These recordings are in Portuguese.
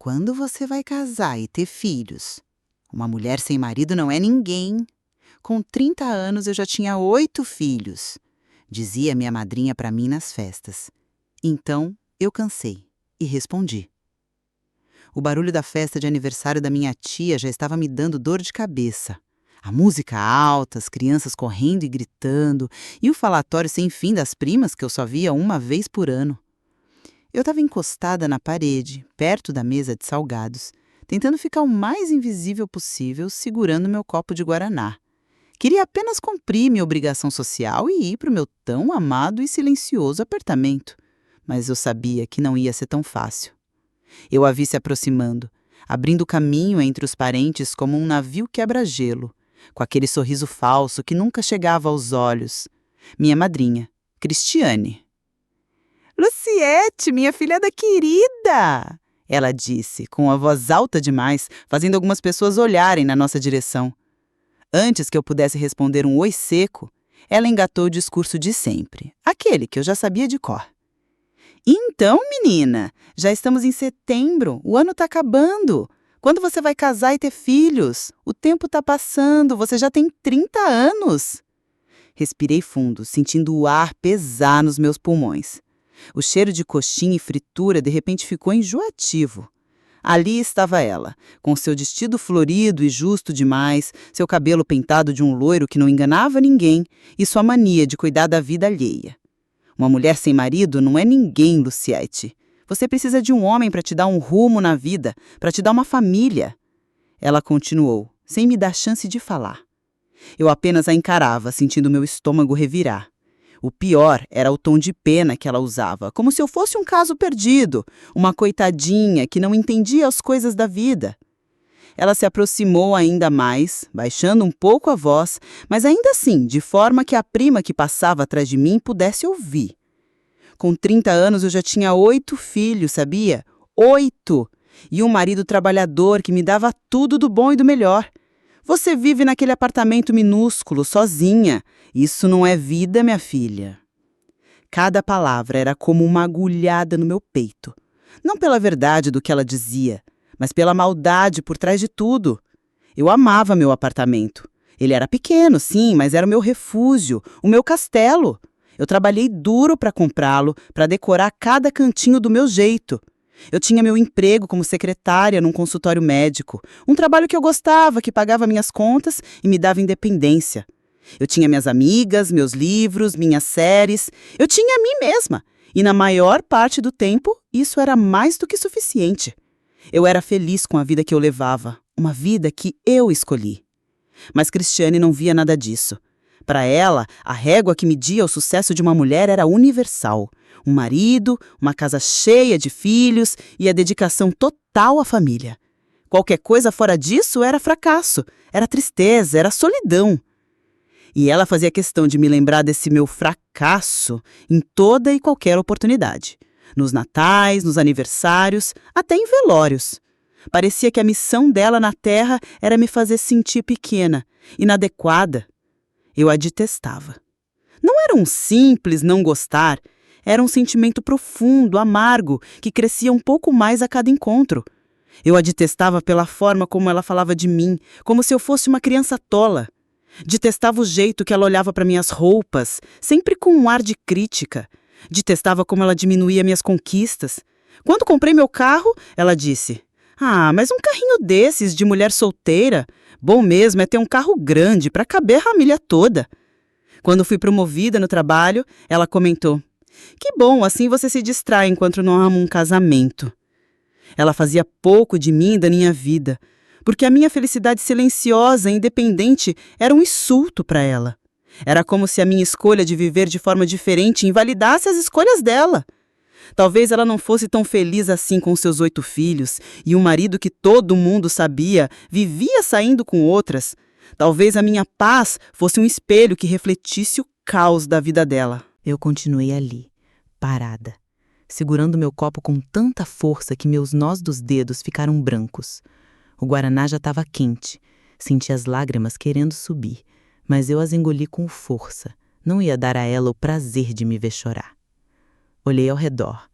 Quando você vai casar e ter filhos? Uma mulher sem marido não é ninguém. Com 30 anos eu já tinha 8 filhos, dizia minha madrinha para mim nas festas. Então eu cansei e respondi. O barulho da festa de aniversário da minha tia já estava me dando dor de cabeça. A música alta, as crianças correndo e gritando, e o falatório sem fim das primas que eu só via uma vez por ano. Eu estava encostada na parede, perto da mesa de salgados, tentando ficar o mais invisível possível, segurando meu copo de guaraná. Queria apenas cumprir minha obrigação social e ir para o meu tão amado e silencioso apartamento. Mas eu sabia que não ia ser tão fácil. Eu a vi se aproximando, abrindo caminho entre os parentes como um navio quebra-gelo, com aquele sorriso falso que nunca chegava aos olhos. Minha madrinha, Cristiane. "Luciete, minha filhada querida!" ela disse, com a voz alta demais, fazendo algumas pessoas olharem na nossa direção. Antes que eu pudesse responder um oi seco, ela engatou o discurso de sempre, aquele que eu já sabia de cor. "Então, menina, já estamos em setembro, o ano está acabando. Quando você vai casar e ter filhos? O tempo está passando, você já tem 30 anos. Respirei fundo, sentindo o ar pesar nos meus pulmões. O cheiro de coxinha e fritura de repente ficou enjoativo. Ali estava ela, com seu vestido florido e justo demais, seu cabelo pintado de um loiro que não enganava ninguém e sua mania de cuidar da vida alheia. Uma mulher sem marido não é ninguém, Luciete. Você precisa de um homem para te dar um rumo na vida, para te dar uma família. Ela continuou, sem me dar chance de falar. Eu apenas a encarava, sentindo meu estômago revirar. O pior era o tom de pena que ela usava, como se eu fosse um caso perdido, uma coitadinha que não entendia as coisas da vida. Ela se aproximou ainda mais, baixando um pouco a voz, mas ainda assim, de forma que a prima que passava atrás de mim pudesse ouvir. Com 30 anos eu já tinha 8 filhos, sabia? 8! E um marido trabalhador que me dava tudo do bom e do melhor. Você vive naquele apartamento minúsculo, sozinha. Isso não é vida, minha filha. Cada palavra era como uma agulhada no meu peito. Não pela verdade do que ela dizia, mas pela maldade por trás de tudo. Eu amava meu apartamento. Ele era pequeno, sim, mas era o meu refúgio, o meu castelo. Eu trabalhei duro para comprá-lo, para decorar cada cantinho do meu jeito. Eu tinha meu emprego como secretária num consultório médico, um trabalho que eu gostava, que pagava minhas contas e me dava independência. Eu tinha minhas amigas, meus livros, minhas séries. Eu tinha a mim mesma. E na maior parte do tempo, isso era mais do que suficiente. Eu era feliz com a vida que eu levava, uma vida que eu escolhi. Mas Cristiane não via nada disso. Para ela, a régua que media o sucesso de uma mulher era universal. Um marido, uma casa cheia de filhos e a dedicação total à família. Qualquer coisa fora disso era fracasso, era tristeza, era solidão. E ela fazia questão de me lembrar desse meu fracasso em toda e qualquer oportunidade. Nos natais, nos aniversários, até em velórios. Parecia que a missão dela na Terra era me fazer sentir pequena, inadequada. Eu a detestava. Não era um simples não gostar, era um sentimento profundo, amargo, que crescia um pouco mais a cada encontro. Eu a detestava pela forma como ela falava de mim, como se eu fosse uma criança tola. Detestava o jeito que ela olhava para minhas roupas, sempre com um ar de crítica. Detestava como ela diminuía minhas conquistas. Quando comprei meu carro, ela disse: "Ah, mas um carrinho desses de mulher solteira? Bom mesmo é ter um carro grande para caber a família toda." Quando fui promovida no trabalho, ela comentou: "Que bom, assim você se distrai enquanto não arruma um casamento." Ela fazia pouco de mim e da minha vida, porque a minha felicidade silenciosa e independente era um insulto para ela. Era como se a minha escolha de viver de forma diferente invalidasse as escolhas dela. Talvez ela não fosse tão feliz assim com seus 8 filhos e um marido que todo mundo sabia vivia saindo com outras. Talvez a minha paz fosse um espelho que refletisse o caos da vida dela. Eu continuei ali, parada, segurando meu copo com tanta força que meus nós dos dedos ficaram brancos. O guaraná já estava quente, senti as lágrimas querendo subir, mas eu as engoli com força. Não ia dar a ela o prazer de me ver chorar. Olhei ao redor.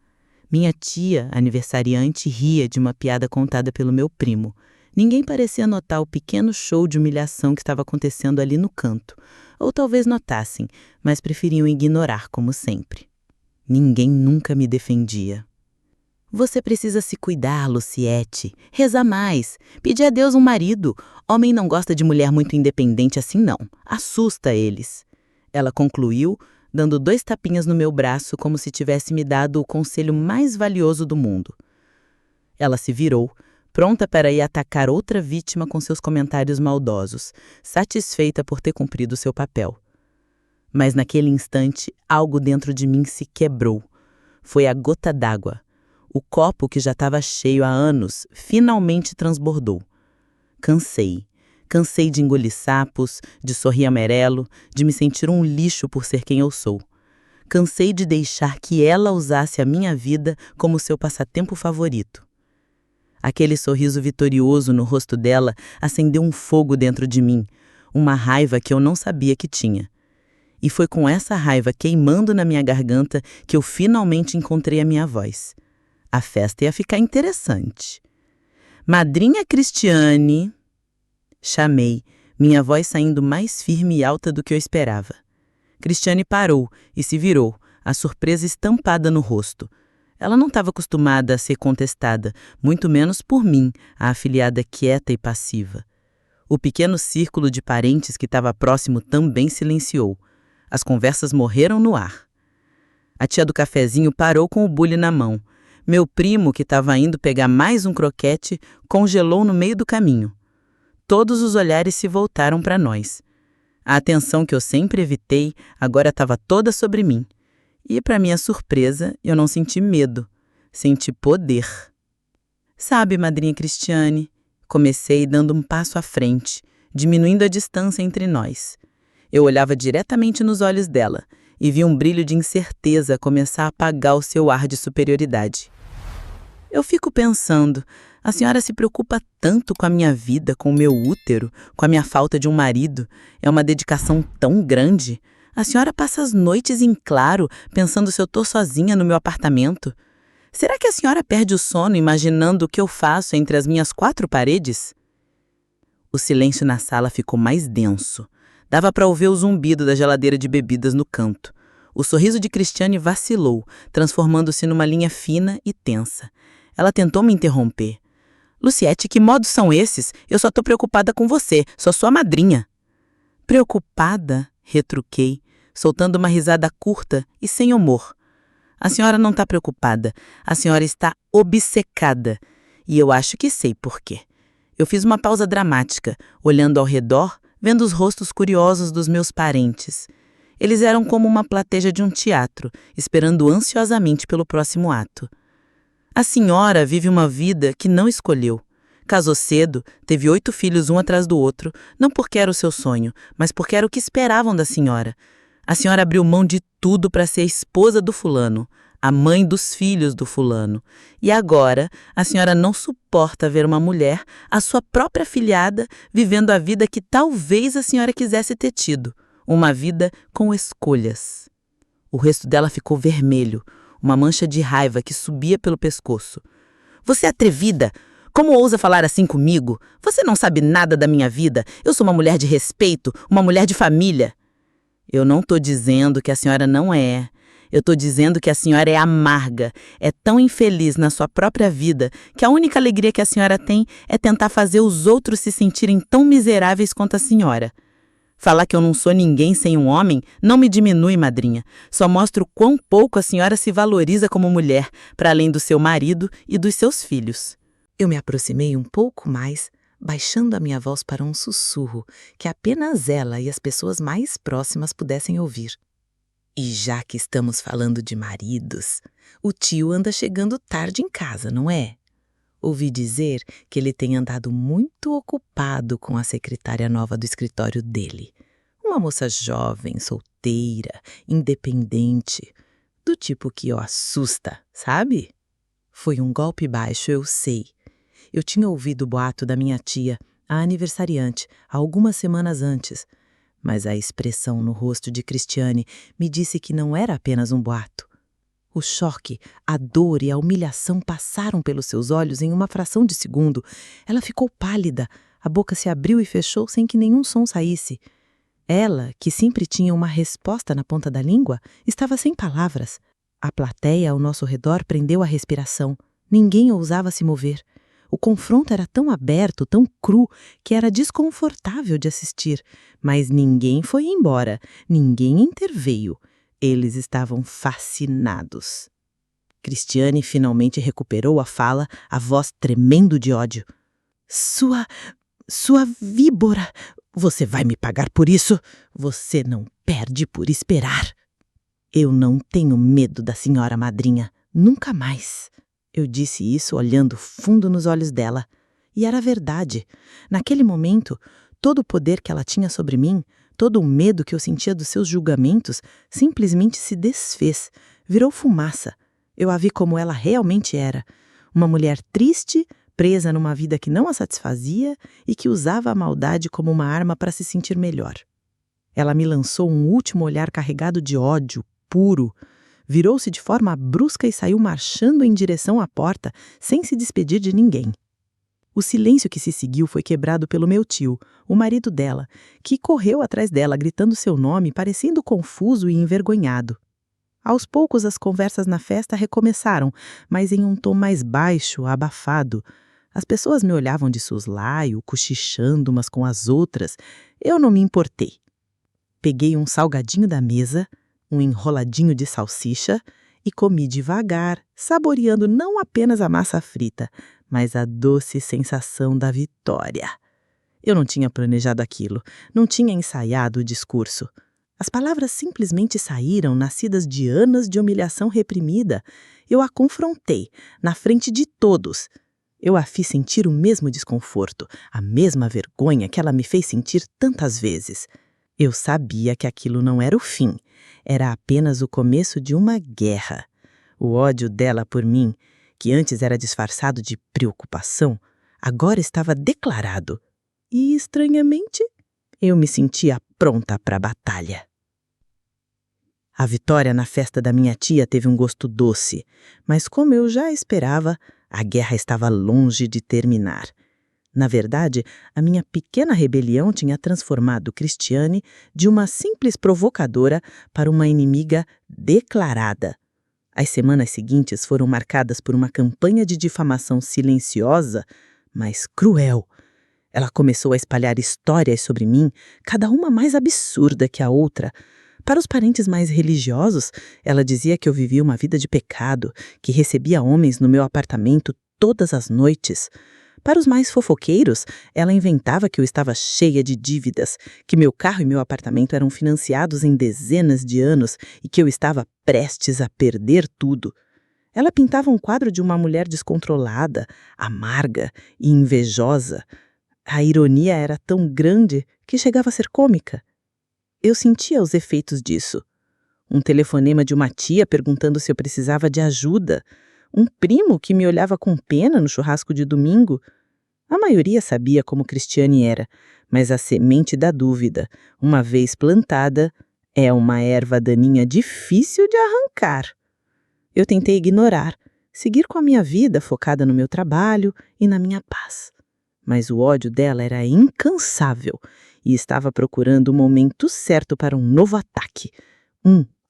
Minha tia, aniversariante, ria de uma piada contada pelo meu primo. Ninguém parecia notar o pequeno show de humilhação que estava acontecendo ali no canto. Ou talvez notassem, mas preferiam ignorar, como sempre. Ninguém nunca me defendia. Você precisa se cuidar, Luciette. Reza mais. Pedir a Deus um marido. Homem não gosta de mulher muito independente assim, não. Assusta eles. Ela concluiu, dando 2 tapinhas no meu braço como se tivesse me dado o conselho mais valioso do mundo. Ela se virou, pronta para ir atacar outra vítima com seus comentários maldosos, satisfeita por ter cumprido seu papel. Mas naquele instante, algo dentro de mim se quebrou. Foi a gota d'água. O copo que já estava cheio há anos finalmente transbordou. Cansei. Cansei de engolir sapos, de sorrir amarelo, de me sentir um lixo por ser quem eu sou. Cansei de deixar que ela usasse a minha vida como seu passatempo favorito. Aquele sorriso vitorioso no rosto dela acendeu um fogo dentro de mim, uma raiva que eu não sabia que tinha. E foi com essa raiva queimando na minha garganta que eu finalmente encontrei a minha voz. A festa ia ficar interessante. Madrinha Cristiane, chamei, minha voz saindo mais firme e alta do que eu esperava. Cristiane parou e se virou, a surpresa estampada no rosto. Ela não estava acostumada a ser contestada, muito menos por mim, a afilhada quieta e passiva. O pequeno círculo de parentes que estava próximo também silenciou. As conversas morreram no ar. A tia do cafezinho parou com o bule na mão. Meu primo, que estava indo pegar mais um croquete, congelou no meio do caminho. Todos os olhares se voltaram para nós. A atenção que eu sempre evitei agora estava toda sobre mim. E, para minha surpresa, eu não senti medo. Senti poder. Sabe, madrinha Cristiane, comecei dando um passo à frente, diminuindo a distância entre nós. Eu olhava diretamente nos olhos dela e vi um brilho de incerteza começar a apagar o seu ar de superioridade. Eu fico pensando, a senhora se preocupa tanto com a minha vida, com o meu útero, com a minha falta de um marido. É uma dedicação tão grande. A senhora passa as noites em claro, pensando se eu estou sozinha no meu apartamento. Será que a senhora perde o sono imaginando o que eu faço entre as minhas 4 paredes? O silêncio na sala ficou mais denso. Dava para ouvir o zumbido da geladeira de bebidas no canto. O sorriso de Cristiane vacilou, transformando-se numa linha fina e tensa. Ela tentou me interromper. Luciette, que modos são esses? Eu só estou preocupada com você, sou sua madrinha. Preocupada? Retruquei, soltando uma risada curta e sem humor. A senhora não está preocupada, a senhora está obcecada. E eu acho que sei por quê. Eu fiz uma pausa dramática, olhando ao redor, vendo os rostos curiosos dos meus parentes. Eles eram como uma plateia de um teatro, esperando ansiosamente pelo próximo ato. A senhora vive uma vida que não escolheu. Casou cedo, teve 8 filhos um atrás do outro, não porque era o seu sonho, mas porque era o que esperavam da senhora. A senhora abriu mão de tudo para ser a esposa do fulano, a mãe dos filhos do fulano. E agora, a senhora não suporta ver uma mulher, a sua própria filhada, vivendo a vida que talvez a senhora quisesse ter tido. Uma vida com escolhas. O rosto dela ficou vermelho, uma mancha de raiva que subia pelo pescoço. Você é atrevida! Como ousa falar assim comigo? Você não sabe nada da minha vida. Eu sou uma mulher de respeito, uma mulher de família. Eu não estou dizendo que a senhora não é. Eu estou dizendo que a senhora é amarga, é tão infeliz na sua própria vida que a única alegria que a senhora tem é tentar fazer os outros se sentirem tão miseráveis quanto a senhora. Falar que eu não sou ninguém sem um homem não me diminui, madrinha. Só mostra o quão pouco a senhora se valoriza como mulher, para além do seu marido e dos seus filhos. Eu me aproximei um pouco mais, baixando a minha voz para um sussurro que apenas ela e as pessoas mais próximas pudessem ouvir. E já que estamos falando de maridos, o tio anda chegando tarde em casa, não é? Ouvi dizer que ele tem andado muito ocupado com a secretária nova do escritório dele. Uma moça jovem, solteira, independente, do tipo que o assusta, sabe? Foi um golpe baixo, eu sei. Eu tinha ouvido o boato da minha tia, a aniversariante, algumas semanas antes, mas a expressão no rosto de Cristiane me disse que não era apenas um boato. O choque, a dor e a humilhação passaram pelos seus olhos em uma fração de segundo. Ela ficou pálida, a boca se abriu e fechou sem que nenhum som saísse. Ela, que sempre tinha uma resposta na ponta da língua, estava sem palavras. A plateia ao nosso redor prendeu a respiração. Ninguém ousava se mover. O confronto era tão aberto, tão cru, que era desconfortável de assistir. Mas ninguém foi embora, ninguém interveio. Eles estavam fascinados. Cristiane finalmente recuperou a fala, a voz tremendo de ódio. Sua víbora! Você vai me pagar por isso? Você não perde por esperar. Eu não tenho medo da senhora madrinha, nunca mais. Eu disse isso olhando fundo nos olhos dela. E era verdade. Naquele momento, todo o poder que ela tinha sobre mim, todo o medo que eu sentia dos seus julgamentos, simplesmente se desfez, virou fumaça. Eu a vi como ela realmente era. Uma mulher triste, presa numa vida que não a satisfazia e que usava a maldade como uma arma para se sentir melhor. Ela me lançou um último olhar carregado de ódio, puro. Virou-se de forma brusca e saiu marchando em direção à porta, sem se despedir de ninguém. O silêncio que se seguiu foi quebrado pelo meu tio, o marido dela, que correu atrás dela, gritando seu nome, parecendo confuso e envergonhado. Aos poucos, as conversas na festa recomeçaram, mas em um tom mais baixo, abafado. As pessoas me olhavam de soslaio, cochichando umas com as outras. Eu não me importei. Peguei um salgadinho da mesa, um enroladinho de salsicha, e comi devagar, saboreando não apenas a massa frita, mas a doce sensação da vitória. Eu não tinha planejado aquilo, não tinha ensaiado o discurso. As palavras simplesmente saíram, nascidas de anos de humilhação reprimida. Eu a confrontei, na frente de todos. Eu a fiz sentir o mesmo desconforto, a mesma vergonha que ela me fez sentir tantas vezes. Eu sabia que aquilo não era o fim, era apenas o começo de uma guerra. O ódio dela por mim, que antes era disfarçado de preocupação, agora estava declarado. E, estranhamente, eu me sentia pronta para a batalha. A vitória na festa da minha tia teve um gosto doce, mas como eu já esperava, a guerra estava longe de terminar. Na verdade, a minha pequena rebelião tinha transformado Cristiane de uma simples provocadora para uma inimiga declarada. As semanas seguintes foram marcadas por uma campanha de difamação silenciosa, mas cruel. Ela começou a espalhar histórias sobre mim, cada uma mais absurda que a outra. Para os parentes mais religiosos, ela dizia que eu vivia uma vida de pecado, que recebia homens no meu apartamento todas as noites. Para os mais fofoqueiros, ela inventava que eu estava cheia de dívidas, que meu carro e meu apartamento eram financiados em dezenas de anos e que eu estava prestes a perder tudo. Ela pintava um quadro de uma mulher descontrolada, amarga e invejosa. A ironia era tão grande que chegava a ser cômica. Eu sentia os efeitos disso. Um telefonema de uma tia perguntando se eu precisava de ajuda. Um primo que me olhava com pena no churrasco de domingo. A maioria sabia como Cristiane era, mas a semente da dúvida, uma vez plantada, é uma erva daninha difícil de arrancar. Eu tentei ignorar, seguir com a minha vida focada no meu trabalho e na minha paz. Mas o ódio dela era incansável e estava procurando o momento certo para um novo ataque,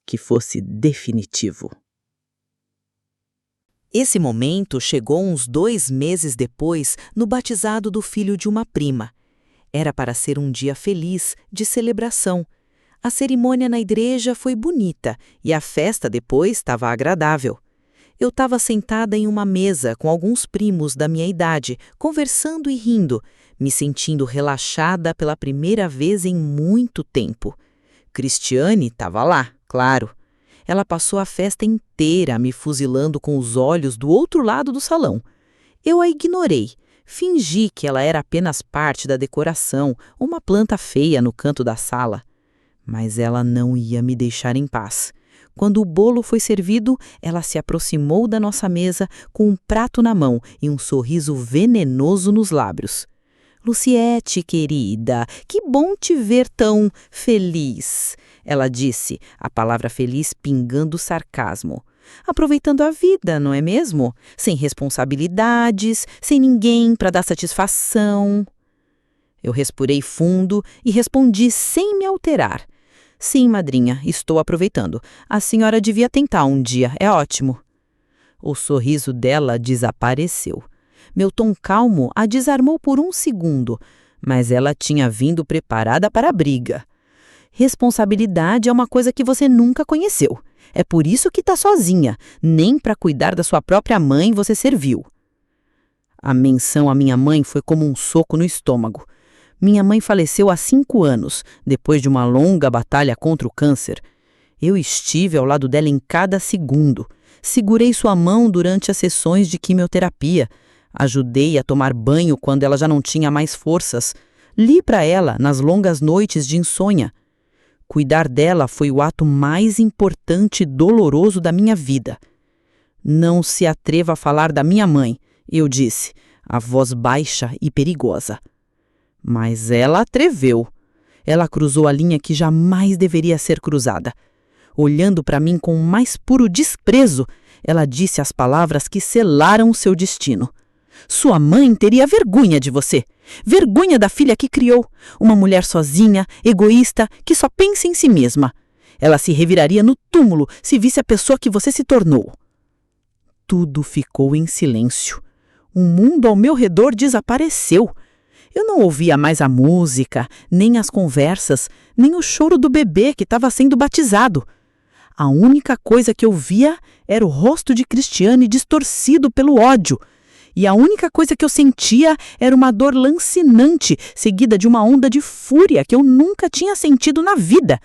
que fosse definitivo. Esse momento chegou uns 2 meses depois, no batizado do filho de uma prima. Era para ser um dia feliz, de celebração. A cerimônia na igreja foi bonita e a festa depois estava agradável. Eu estava sentada em uma mesa com alguns primos da minha idade, conversando e rindo, me sentindo relaxada pela primeira vez em muito tempo. Cristiane estava lá, claro. Ela passou a festa inteira me fuzilando com os olhos do outro lado do salão. Eu a ignorei, fingi que ela era apenas parte da decoração, uma planta feia no canto da sala. Mas ela não ia me deixar em paz. Quando o bolo foi servido, ela se aproximou da nossa mesa com um prato na mão e um sorriso venenoso nos lábios. Luciete, querida, que bom te ver tão feliz, ela disse, a palavra feliz pingando sarcasmo. aproveitando a vida, não é mesmo? Sem responsabilidades, sem ninguém para dar satisfação. Eu respirei fundo e respondi sem me alterar. Sim, madrinha, estou aproveitando. A senhora devia tentar um dia, é ótimo. O sorriso dela desapareceu. Meu tom calmo a desarmou por um segundo, mas ela tinha vindo preparada para a briga. Responsabilidade é uma coisa que você nunca conheceu. É por isso que está sozinha. Nem para cuidar da sua própria mãe você serviu. A menção à minha mãe foi como um soco no estômago. Minha mãe faleceu há 5 anos, depois de uma longa batalha contra o câncer. Eu estive ao lado dela em cada segundo. Segurei sua mão durante as sessões de quimioterapia. Ajudei a tomar banho quando ela já não tinha mais forças. Li para ela nas longas noites de insônia. Cuidar dela foi o ato mais importante e doloroso da minha vida. Não se atreva a falar da minha mãe, eu disse, a voz baixa e perigosa. Mas ela atreveu. Ela cruzou a linha que jamais deveria ser cruzada. Olhando para mim com o mais puro desprezo, ela disse as palavras que selaram seu destino. Sua mãe teria vergonha de você. Vergonha da filha que criou. Uma mulher sozinha, egoísta, que só pensa em si mesma. Ela se reviraria no túmulo se visse a pessoa que você se tornou. Tudo ficou em silêncio. O mundo ao meu redor desapareceu. Eu não ouvia mais a música, nem as conversas, nem o choro do bebê que estava sendo batizado. A única coisa que eu via era o rosto de Cristiane distorcido pelo ódio. E a única coisa que eu sentia era uma dor lancinante, seguida de uma onda de fúria que eu nunca tinha sentido na vida.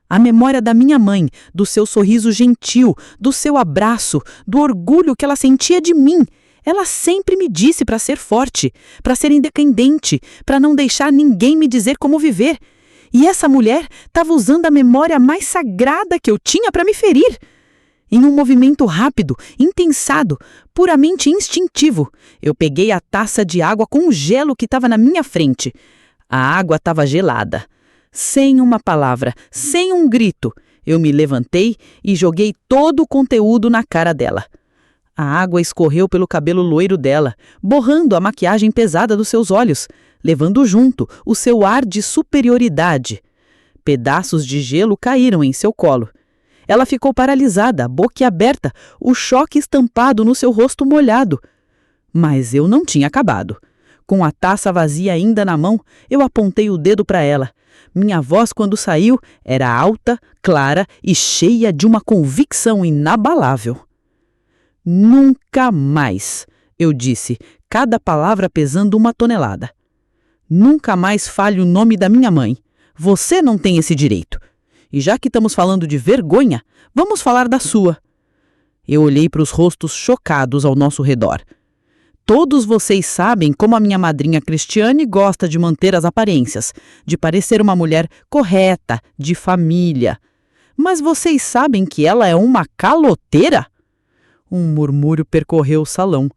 A memória da minha mãe, do seu sorriso gentil, do seu abraço, do orgulho que ela sentia de mim. Ela sempre me disse para ser forte, para ser independente, para não deixar ninguém me dizer como viver. E essa mulher estava usando a memória mais sagrada que eu tinha para me ferir. Em um movimento rápido, intensado, puramente instintivo, eu peguei a taça de água com o gelo que estava na minha frente. A água estava gelada. Sem uma palavra, sem um grito, eu me levantei e joguei todo o conteúdo na cara dela. A água escorreu pelo cabelo loiro dela, borrando a maquiagem pesada dos seus olhos, levando junto o seu ar de superioridade. Pedaços de gelo caíram em seu colo. Ela ficou paralisada, boquiaberta, o choque estampado no seu rosto molhado. Mas eu não tinha acabado. Com a taça vazia ainda na mão, eu apontei o dedo para ela. Minha voz, quando saiu, era alta, clara e cheia de uma convicção inabalável. Nunca mais, eu disse, cada palavra pesando 1 tonelada. Nunca mais fale o nome da minha mãe. Você não tem esse direito. E já que estamos falando de vergonha, vamos falar da sua. Eu olhei para os rostos chocados ao nosso redor. Todos vocês sabem como a minha madrinha Cristiane gosta de manter as aparências, de parecer uma mulher correta, de família. Mas vocês sabem que ela é uma caloteira? Um murmúrio percorreu o salão.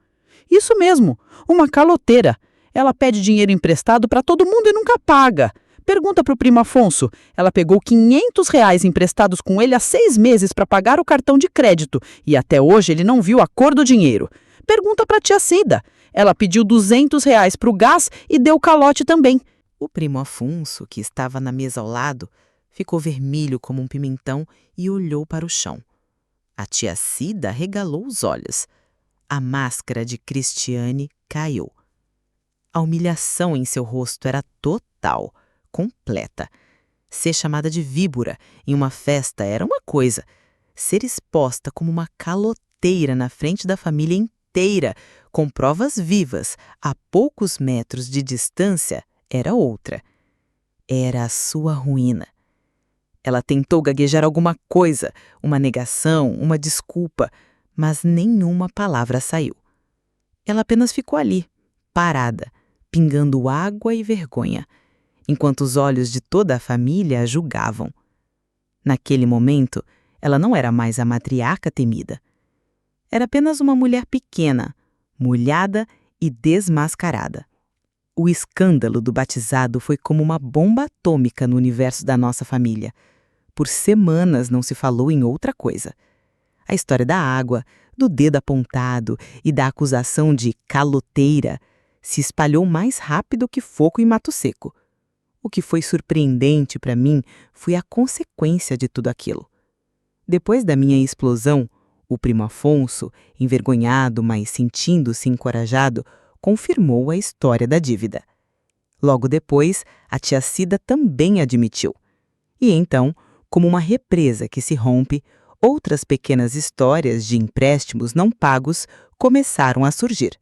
Isso mesmo, uma caloteira. Ela pede dinheiro emprestado para todo mundo e nunca paga. Pergunta para o primo Afonso. Ela pegou R$500 emprestados com ele há 6 meses para pagar o cartão de crédito e até hoje ele não viu a cor do dinheiro. Pergunta para a tia Cida. Ela pediu R$200 para o gás e deu calote também. O primo Afonso, que estava na mesa ao lado, ficou vermelho como um pimentão e olhou para o chão. A tia Cida regalou os olhos. A máscara de Cristiane caiu. A humilhação em seu rosto era total, completa. Ser chamada de víbora em uma festa era uma coisa. Ser exposta como uma caloteira na frente da família inteira, com provas vivas, a poucos metros de distância, era outra. Era a sua ruína. Ela tentou gaguejar alguma coisa, uma negação, uma desculpa, mas nenhuma palavra saiu. Ela apenas ficou ali, parada, pingando água e vergonha, enquanto os olhos de toda a família a julgavam. Naquele momento, ela não era mais a matriarca temida. Era apenas uma mulher pequena, molhada e desmascarada. O escândalo do batizado foi como uma bomba atômica no universo da nossa família. Por semanas não se falou em outra coisa. A história da água, do dedo apontado e da acusação de caloteira se espalhou mais rápido que fogo em mato seco. O que foi surpreendente para mim foi a consequência de tudo aquilo. Depois da minha explosão, o primo Afonso, envergonhado, mas sentindo-se encorajado, confirmou a história da dívida. Logo depois, a tia Cida também admitiu. E então, como uma represa que se rompe, outras pequenas histórias de empréstimos não pagos começaram a surgir.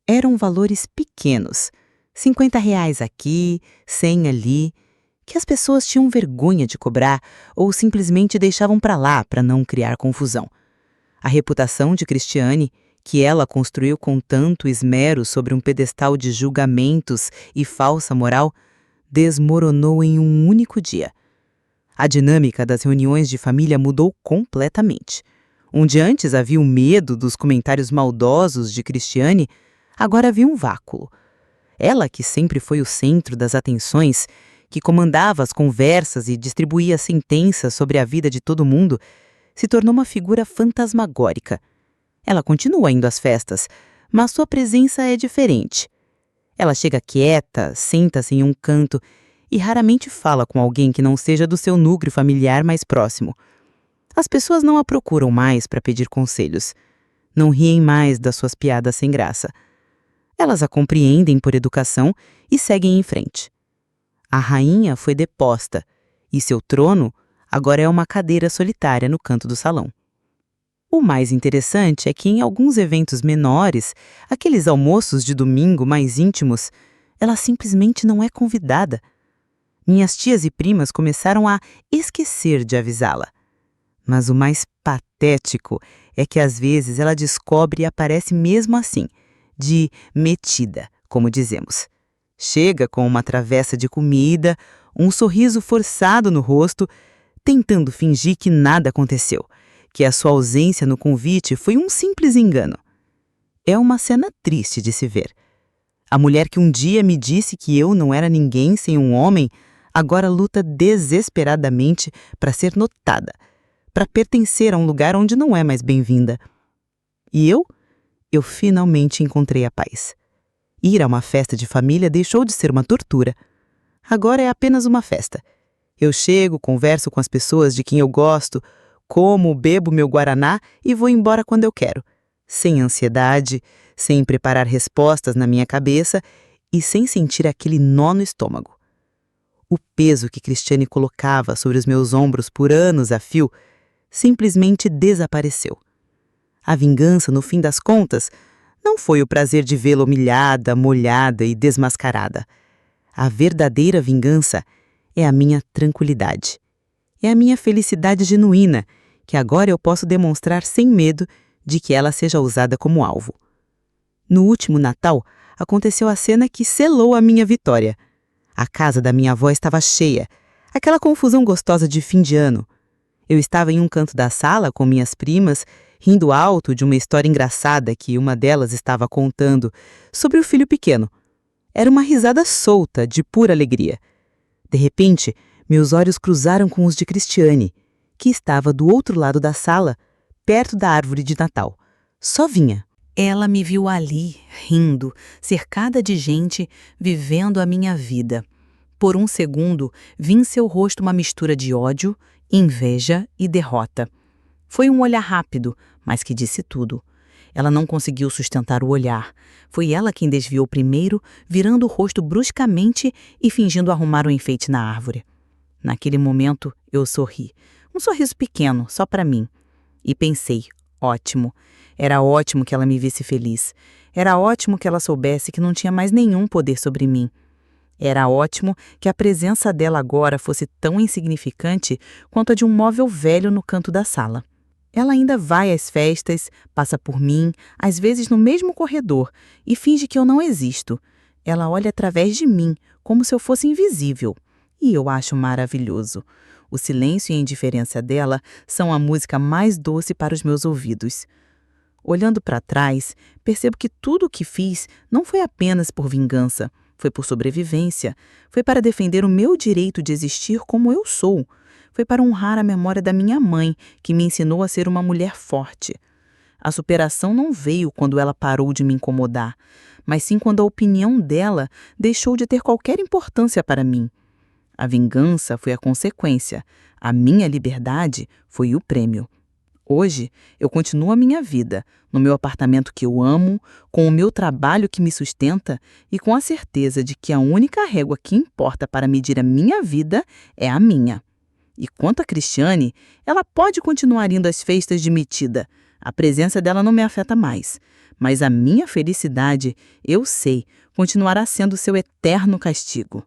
Eram valores pequenos, R$ 50 aqui, 100 ali, que as pessoas tinham vergonha de cobrar ou simplesmente deixavam para lá para não criar confusão. A reputação de Cristiane, que ela construiu com tanto esmero sobre um pedestal de julgamentos e falsa moral, desmoronou em um único dia. A dinâmica das reuniões de família mudou completamente. Onde antes havia o medo dos comentários maldosos de Cristiane, agora havia um vácuo. Ela, que sempre foi o centro das atenções, que comandava as conversas e distribuía sentenças sobre a vida de todo mundo, se tornou uma figura fantasmagórica. Ela continua indo às festas, mas sua presença é diferente. Ela chega quieta, senta-se em um canto e raramente fala com alguém que não seja do seu núcleo familiar mais próximo. As pessoas não a procuram mais para pedir conselhos. Não riem mais das suas piadas sem graça. Elas a compreendem por educação e seguem em frente. A rainha foi deposta e seu trono agora é uma cadeira solitária no canto do salão. O mais interessante é que em alguns eventos menores, aqueles almoços de domingo mais íntimos, ela simplesmente não é convidada. Minhas tias e primas começaram a esquecer de avisá-la. Mas o mais patético é que às vezes ela descobre e aparece mesmo assim, de metida, como dizemos. Chega com uma travessa de comida, um sorriso forçado no rosto, tentando fingir que nada aconteceu, que a sua ausência no convite foi um simples engano. É uma cena triste de se ver. A mulher que um dia me disse que eu não era ninguém sem um homem, agora luta desesperadamente para ser notada, para pertencer a um lugar onde não é mais bem-vinda. E eu finalmente encontrei a paz. Ir a uma festa de família deixou de ser uma tortura. Agora é apenas uma festa. Eu chego, converso com as pessoas de quem eu gosto, como, bebo meu guaraná e vou embora quando eu quero, sem ansiedade, sem preparar respostas na minha cabeça e sem sentir aquele nó no estômago. O peso que Cristiane colocava sobre os meus ombros por anos a fio simplesmente desapareceu. A vingança, no fim das contas, não foi o prazer de vê-la humilhada, molhada e desmascarada. A verdadeira vingança é a minha tranquilidade. É a minha felicidade genuína, que agora eu posso demonstrar sem medo de que ela seja usada como alvo. No último Natal, aconteceu a cena que selou a minha vitória. A casa da minha avó estava cheia, aquela confusão gostosa de fim de ano. Eu estava em um canto da sala com minhas primas, rindo alto de uma história engraçada que uma delas estava contando sobre o filho pequeno. Era uma risada solta, de pura alegria. De repente, meus olhos cruzaram com os de Cristiane, que estava do outro lado da sala, perto da árvore de Natal. Sozinha. Ela me viu ali, rindo, cercada de gente, vivendo a minha vida. Por um segundo, vi em seu rosto uma mistura de ódio, inveja e derrota. Foi um olhar rápido, mas que disse tudo. Ela não conseguiu sustentar o olhar. Foi ela quem desviou primeiro, virando o rosto bruscamente e fingindo arrumar o enfeite na árvore. Naquele momento, eu sorri. Um sorriso pequeno, só para mim. E pensei, ótimo. Era ótimo que ela me visse feliz. Era ótimo que ela soubesse que não tinha mais nenhum poder sobre mim. Era ótimo que a presença dela agora fosse tão insignificante quanto a de um móvel velho no canto da sala. Ela ainda vai às festas, passa por mim, às vezes no mesmo corredor, e finge que eu não existo. Ela olha através de mim, como se eu fosse invisível. E eu acho maravilhoso. O silêncio e a indiferença dela são a música mais doce para os meus ouvidos. Olhando para trás, percebo que tudo o que fiz não foi apenas por vingança, foi por sobrevivência, foi para defender o meu direito de existir como eu sou, foi para honrar a memória da minha mãe, que me ensinou a ser uma mulher forte. A superação não veio quando ela parou de me incomodar, mas sim quando a opinião dela deixou de ter qualquer importância para mim. A vingança foi a consequência, a minha liberdade foi o prêmio. Hoje, eu continuo a minha vida, no meu apartamento que eu amo, com o meu trabalho que me sustenta e com a certeza de que a única régua que importa para medir a minha vida é a minha. E quanto a Cristiane, ela pode continuar indo às festas de metida. A presença dela não me afeta mais. Mas a minha felicidade, eu sei, continuará sendo seu eterno castigo.